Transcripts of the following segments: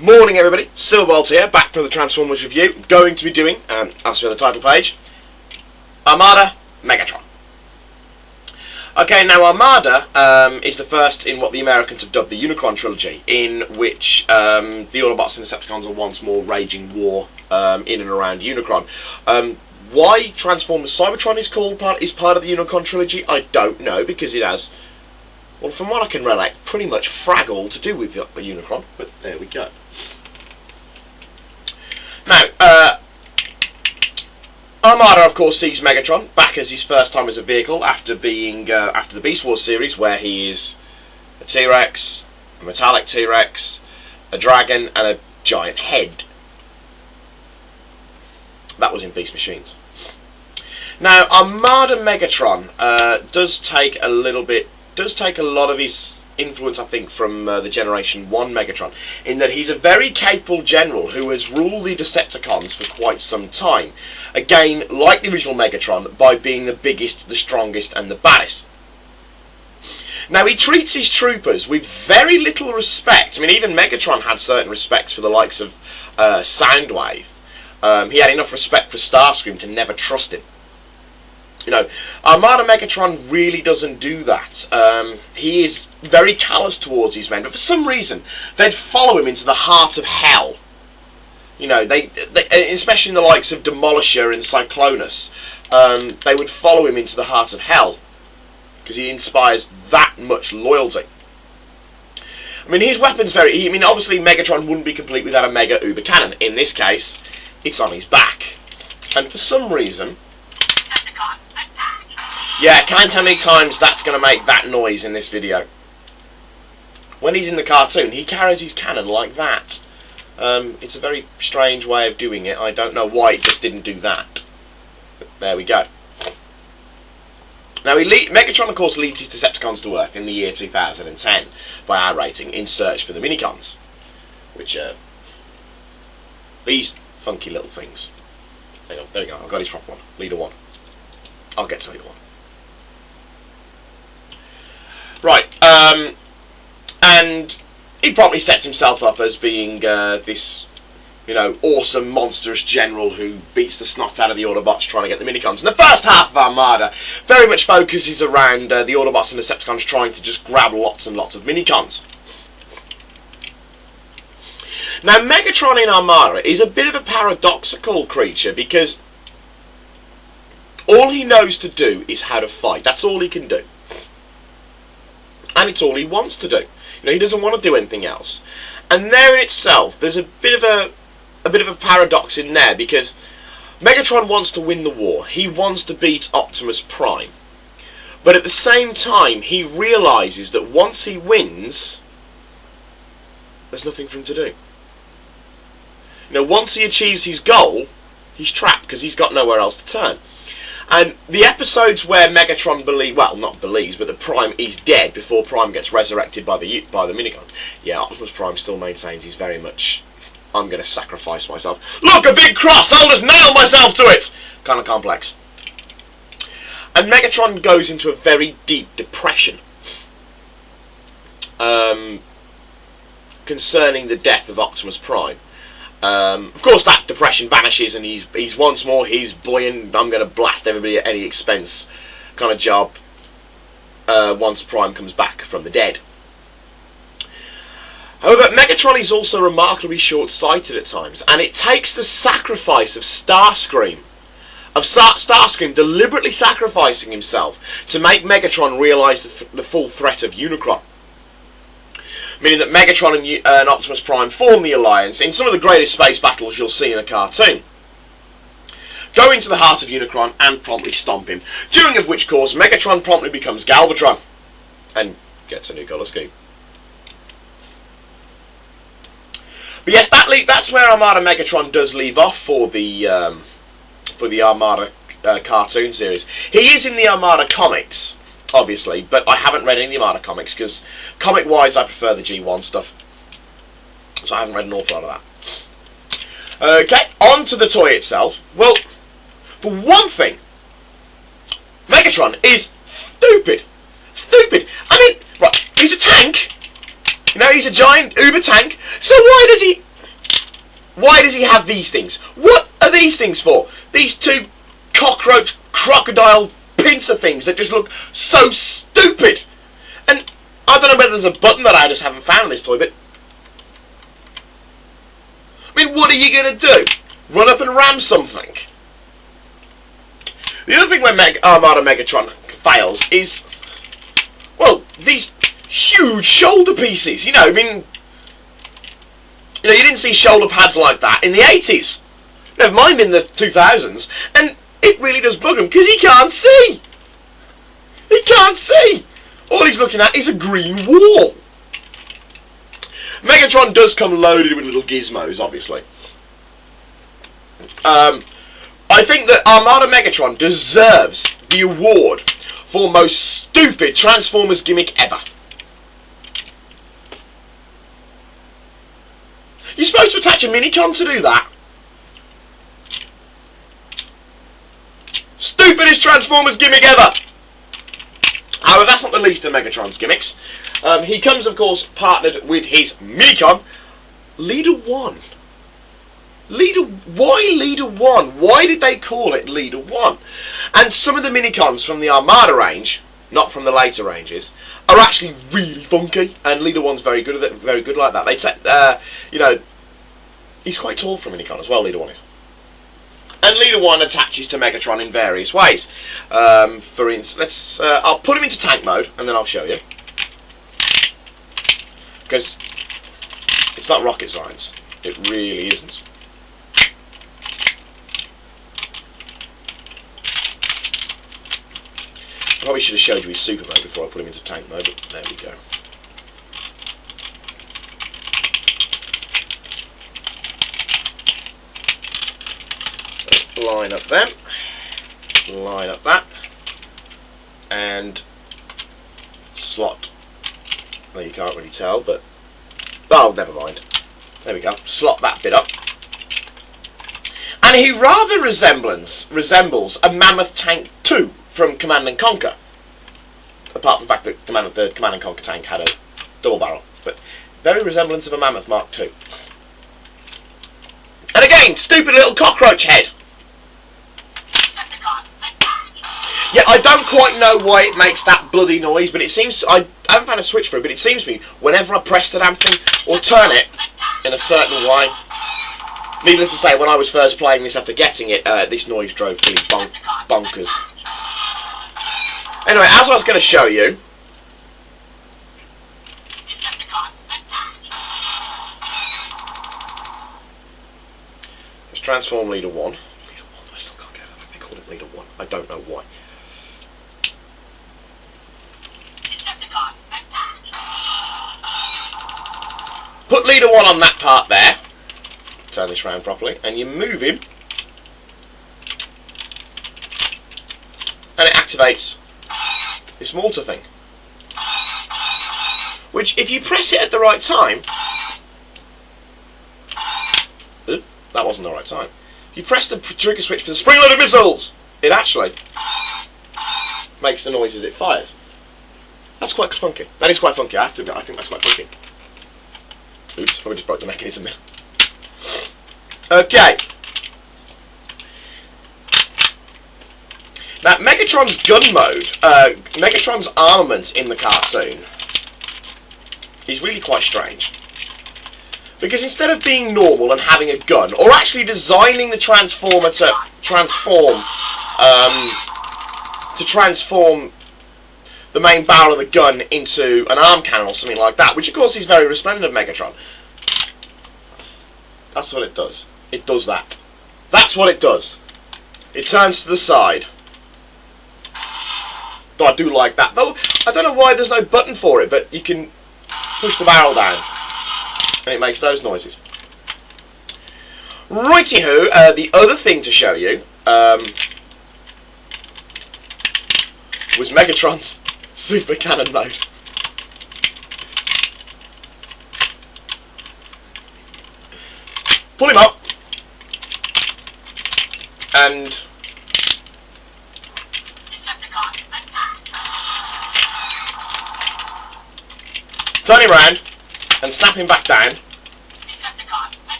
Morning everybody, Silverbolt here, back for the Transformers review. Going to be doing, as per the title page, Armada, Megatron. Okay, now Armada is the first in what the Americans have dubbed the Unicron trilogy, in which the Autobots and Decepticons are once more raging war in and around Unicron. Why Transformers Cybertron is part of the Unicron trilogy, I don't know, because it has, well, from what I can relate, pretty much frag all to do with the Unicron, but there we go. Now, Armada, of course, sees Megatron back as his first time as a vehicle after being after the Beast Wars series, where he is a T-Rex, a metallic T-Rex, a dragon, and a giant head. That was in Beast Machines. Now, Armada Megatron does take a lot of his influence, I think, from the Generation 1 Megatron, in that he's a very capable general who has ruled the Decepticons for quite some time. Again, like the original Megatron, by being the biggest, the strongest, and the baddest. Now, he treats his troopers with very little respect. I mean, even Megatron had certain respects for the likes of Soundwave. He had enough respect for Starscream to never trust him. You know, Armada Megatron really doesn't do that. He is very callous towards his men, but for some reason, they'd follow him into the heart of hell. You know, they especially in the likes of Demolisher and Cyclonus, they would follow him into the heart of hell, because he inspires that much loyalty. I mean, his weapon's obviously Megatron wouldn't be complete without a Mega Uber Cannon. In this case, it's on his back. And for some reason, yeah, count how many times that's going to make that noise in this video. When he's in the cartoon, he carries his cannon like that. It's a very strange way of doing it. I don't know why it just didn't do that. But there we go. Now, Megatron, of course, leads his Decepticons to Earth in the year 2010, by our rating, in search for the Minicons. Which are these funky little things. Hang on, there we go, I've got his proper one. Leader 1. I'll get to Leader 1. Right, and he promptly sets himself up as being this, you know, awesome, monstrous general who beats the snot out of the Autobots trying to get the Minicons. And the first half of Armada very much focuses around the Autobots and Decepticons trying to just grab lots and lots of Minicons. Now, Megatron in Armada is a bit of a paradoxical creature, because all he knows to do is how to fight. That's all he can do. And it's all he wants to do. You know, he doesn't want to do anything else. And there in itself, there's a bit of a paradox in there, because Megatron wants to win the war. He wants to beat Optimus Prime. But at the same time, he realises that once he wins, there's nothing for him to do. You know, once he achieves his goal, he's trapped, because he's got nowhere else to turn. And the episodes where Megatron believes, but that Prime is dead before Prime gets resurrected by the Minicon. Yeah, Optimus Prime still maintains he's very much, I'm going to sacrifice myself. Look, a big cross! I'll just nail myself to it! Kind of complex. And Megatron goes into a very deep depression concerning the death of Optimus Prime. Of course, that depression vanishes, and he's once more his buoyant, I'm going to blast everybody at any expense kind of job once Prime comes back from the dead. However, Megatron is also remarkably short-sighted at times, and it takes the sacrifice of Starscream, deliberately sacrificing himself to make Megatron realise the full threat of Unicron. Meaning that Megatron and Optimus Prime form the alliance in some of the greatest space battles you'll see in a cartoon. Go into the heart of Unicron and promptly stomp him, during of which course Megatron promptly becomes Galvatron and gets a new colour scheme. But yes, that's where Armada Megatron does leave off for the Armada cartoon series. He is in the Armada comics, obviously, but I haven't read any of the Armada comics, because comic-wise I prefer the G1 stuff. So I haven't read an awful lot of that. Okay, on to the toy itself. Well, for one thing, Megatron is stupid. Stupid. I mean, right, he's a tank. You know, he's a giant uber tank. So why does he Why does he have these things? What are these things for? These two cockroach crocodile pincer things that just look so stupid. And I don't know whether there's a button that I just haven't found in this toy, but I mean, what are you going to do? Run up and ram something? The other thing when Armada Megatron fails is, well, these huge shoulder pieces. You know, I mean, you didn't see shoulder pads like that in the 80s. Never mind in the 2000s. And it really does bug him because he can't see. He can't see. All he's looking at is a green wall. Megatron does come loaded with little gizmos, obviously. I think that Armada Megatron deserves the award for most stupid Transformers gimmick ever. You're supposed to attach a minicon to do that. Stupidest Transformers gimmick ever. However, that's not the least of Megatron's gimmicks. He comes, of course, partnered with his minicon, Leader 1. Why Leader 1? Why did they call it Leader 1? And some of the minicons from the Armada range, not from the later ranges, are actually really funky, and Leader 1's very good at it, very good like that. They take, he's quite tall for a minicon as well, Leader 1 is. And Leader 1 attaches to Megatron in various ways. For instance, I'll put him into tank mode, and then I'll show you. Because it's not rocket science. It really isn't. I probably should have showed you his super mode before I put him into tank mode, but there we go. Line up them, line up that, and slot. Well, you can't really tell, but oh, never mind. There we go. Slot that bit up, and he rather resembles a Mammoth Tank 2 from Command and Conquer. Apart from the fact that the Command and Conquer tank had a double barrel, but very resemblance of a Mammoth Mark II. And again, stupid little cockroach head. Yeah, I don't quite know why it makes that bloody noise, but it seems I haven't found a switch for it, but it seems to me whenever I press the damn thing or turn it in a certain way. Needless to say, when I was first playing this after getting it, this noise drove me bonkers. Anyway, as I was going to show you, let's transform Leader 1. Leader 1, I still can't get it. They call it Leader 1. I don't know why. Put Leader 1 on that part there. Turn this round properly, and you move him, and it activates this mortar thing. Which, if you press it at the right time, that wasn't the right time. If you press the trigger switch for the spring-loaded missiles, it actually makes the noise as it fires. That's quite funky. That is quite funky. I have to admit, I think that's quite funky. Oops, probably just broke the mechanism there. Okay. Now, Megatron's gun mode, Megatron's armament in the cartoon is really quite strange. Because instead of being normal and having a gun, or actually designing the Transformer to transform the main barrel of the gun into an arm cannon or something like that, which of course is very resplendent of Megatron. That's what it does. It does that. That's what it does. It turns to the side. But I do like that. Though I don't know why there's no button for it, but you can push the barrel down and it makes those noises. Righty-ho, the other thing to show you was Megatron's super cannon mode. Pull him up and turn him round and snap him back down.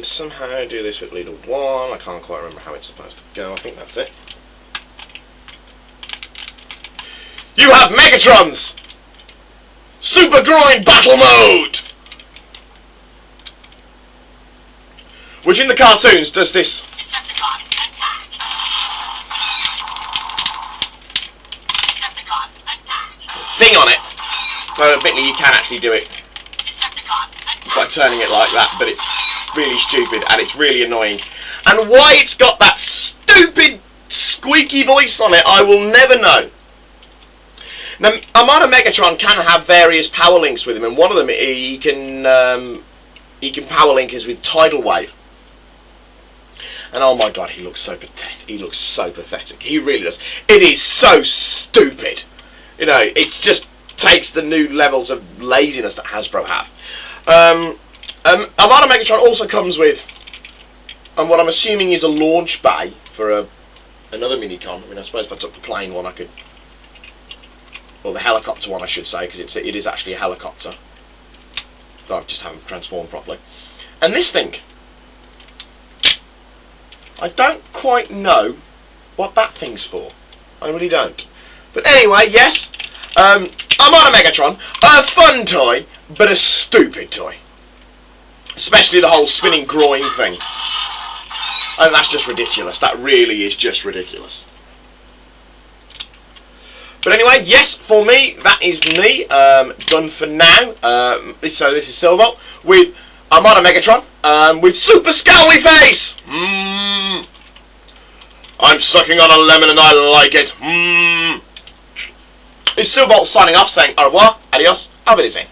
can somehow do this with leader 1. I can't quite remember how it's supposed to go. I think that's it. You have Megatrons! Super Grind Battle Mode! Which in the cartoons does this thing on it. So admittedly you can actually do it by turning it like that, but it's really stupid and it's really annoying. And why it's got that stupid squeaky voice on it, I will never know. Now, Armada Megatron can have various power links with him, and one of them he can power link us with Tidal Wave. And oh my god, he looks so pathetic. He looks so pathetic. He really does. It is so stupid. You know, it just takes the new levels of laziness that Hasbro have. Armada Megatron also comes with, and what I'm assuming is a launch bay for another minicon. I mean, I suppose if I took the plane one, I could, or the helicopter one, I should say, because it is actually a helicopter. Though I just haven't transformed properly. And this thing, I don't quite know what that thing's for. I really don't. But anyway, yes, Armada Megatron, a fun toy, but a stupid toy. Especially the whole spinning groin thing. And that's just ridiculous. That really is just ridiculous. But anyway, yes, for me, that is me, done for now. So this is Silverbolt with Armada Megatron, with Super Scowly Face! I'm sucking on a lemon and I like it. It's Silverbolt signing off saying au revoir, adios, auf Wiedersehen.